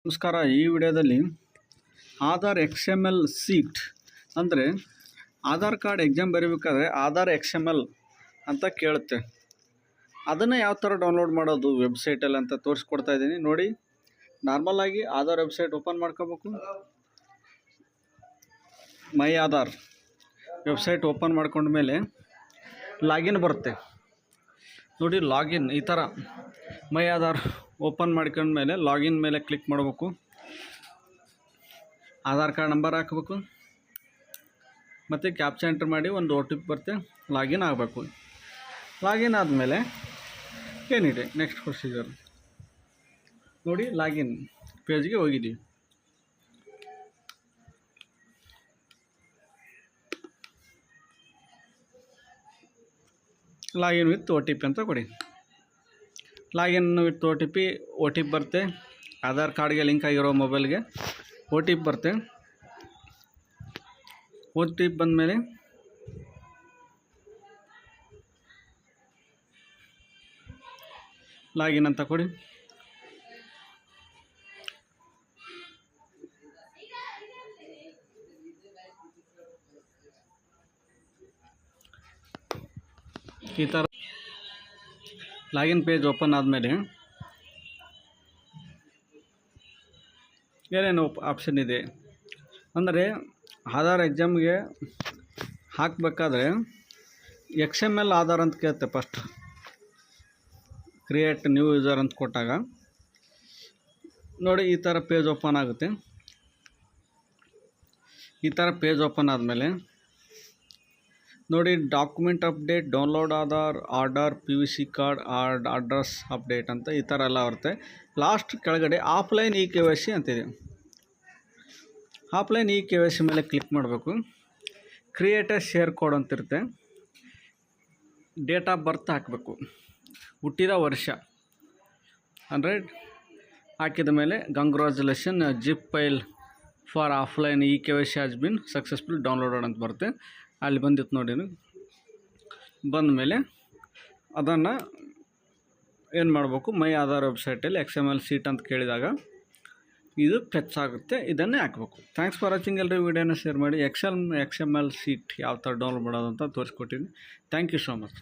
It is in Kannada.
ನಮಸ್ಕಾರ. ಈ ವಿಡಿಯೋದಲ್ಲಿ ಆಧಾರ್ XML ಸೀಟ್ ಅಂದರೆ ಆಧಾರ್ ಕಾರ್ಡ್ ಎಕ್ಸಾಮ್ ಬರೀಬೇಕಾದ್ರೆ ಆಧಾರ್ XML ಅಂತ ಕೇಳುತ್ತೆ. ಅದನ್ನು ಯಾವ ಥರ ಡೌನ್ಲೋಡ್ ಮಾಡೋದು ವೆಬ್ಸೈಟಲ್ಲಿ ಅಂತ ತೋರಿಸ್ಕೊಡ್ತಾ ಇದ್ದೀನಿ ನೋಡಿ. ನಾರ್ಮಲಾಗಿ ಆಧಾರ್ ವೆಬ್ಸೈಟ್ ಓಪನ್ ಮಾಡ್ಕೋಬೇಕು. ಮೈ ಆಧಾರ್ ವೆಬ್ಸೈಟ್ ಓಪನ್ ಮಾಡ್ಕೊಂಡ್ಮೇಲೆ ಲಾಗಿನ್ ಬರುತ್ತೆ ನೋಡಿ. ಲಾಗಿನ್ ಈ ಥರ ಮೈ ಆಧಾರ್ ಓಪನ್ ಮಾಡ್ಕೊಂಡ್ಮೇಲೆ ಲಾಗಿನ್ ಮೇಲೆ ಕ್ಲಿಕ್ ಮಾಡಬೇಕು. ಆಧಾರ್ ಕಾರ್ಡ್ ನಂಬರ್ ಹಾಕಬೇಕು ಮತ್ತು ಕ್ಯಾಪ್ಚಾ ಎಂಟ್ರ್ ಮಾಡಿ ಒಂದು OTP ಬರುತ್ತೆ. ಲಾಗಿನ್ ಆಗಬೇಕು. ಲಾಗಿನ್ ಆದಮೇಲೆ ಏನಿದೆ ನೆಕ್ಸ್ಟ್ ಪ್ರೊಸೀಜರ್ ನೋಡಿ. ಲಾಗಿನ್ ಪೇಜ್ಗೆ ಹೋಗಿದ್ದೀವಿ. ಲಾಗಿನ್ ವಿತ್ OTP ಅಂತ ಕೊಡಿ. ಲಾಗಿನ್ ವಿತ್ OTP ಬರುತ್ತೆ. ಆಧಾರ್ ಕಾರ್ಡ್ಗೆ ಲಿಂಕ್ ಆಗಿರೋ ಮೊಬೈಲ್ಗೆ OTP ಬರುತ್ತೆ. OTP ಬಂದಮೇಲೆ ಲಾಗಿನ್ ಅಂತ ಕೊಡಿ. ಈ ಥರ ಲಾಗಿನ್ ಪೇಜ್ ಓಪನ್ ಆದಮೇಲೆ ಏನೇನು ಆಪ್ಷನ್ ಇದೆ ಅಂದರೆ ಆಧಾರ್ ಎಕ್ಸಾಮ್ಗೆ ಹಾಕಬೇಕಾದ್ರೆ XML ಆಧಾರ್ ಅಂತ ಕೇಳುತ್ತೆ. ಫಸ್ಟ್ ಕ್ರಿಯೇಟ್ ನ್ಯೂ ಯೂಸರ್ ಅಂತ ಕೊಟ್ಟಾಗ ನೋಡಿ ಈ ಥರ ಪೇಜ್ ಓಪನ್ ಆಗುತ್ತೆ. ಈ ಥರ ಪೇಜ್ ಓಪನ್ ಆದಮೇಲೆ ನೋಡಿ document update, download Aadhaar, order, PVC card, address update ಅಂತ ಈ ಥರ ಎಲ್ಲ ಬರುತ್ತೆ. ಲಾಸ್ಟ್ ಕೆಳಗಡೆ ಆಫ್ಲೈನ್ eKYC ಅಂತಿದೆ. ಆಫ್ಲೈನ್ eKYC ಮೇಲೆ ಕ್ಲಿಕ್ ಮಾಡಬೇಕು. ಕ್ರಿಯೇಟ್ ಎ ಶೇರ್ ಕೋಡ್ ಅಂತಿರುತ್ತೆ. ಡೇಟ್ ಆಫ್ ಬರ್ತ್ ಹಾಕಬೇಕು, ಹುಟ್ಟಿದ ವರ್ಷ ಅಂದರೆ ಹಾಕಿದ ಮೇಲೆ congratulation zip file for offline eKYC has been successful downloaded ಅಂತ ಬರುತ್ತೆ. ಅಲ್ಲಿ ಬಂದಿತ್ತು ನೋಡಿ. ಬಂದ ಮೇಲೆ ಅದನ್ನು ಏನು ಮಾಡಬೇಕು, ಮೈ ಆಧಾರ್ ವೆಬ್ಸೈಟಲ್ಲಿ XML ಸೀಟ್ ಅಂತ ಕೇಳಿದಾಗ ಇದು ಫೆಚ್ ಆಗುತ್ತೆ. ಇದನ್ನೇ ಹಾಕಬೇಕು. Thanks for watching. ಎಲ್ಲರೂ ವಿಡಿಯೋನ ಶೇರ್ ಮಾಡಿ. XML ಸೀಟ್ ಯಾವ ಥರ ಡೌನ್ಲೋಡ್ ಮಾಡೋದು ಅಂತ ತೋರಿಸ್ಕೊಟ್ಟಿದ್ದೀನಿ. Thank you so much.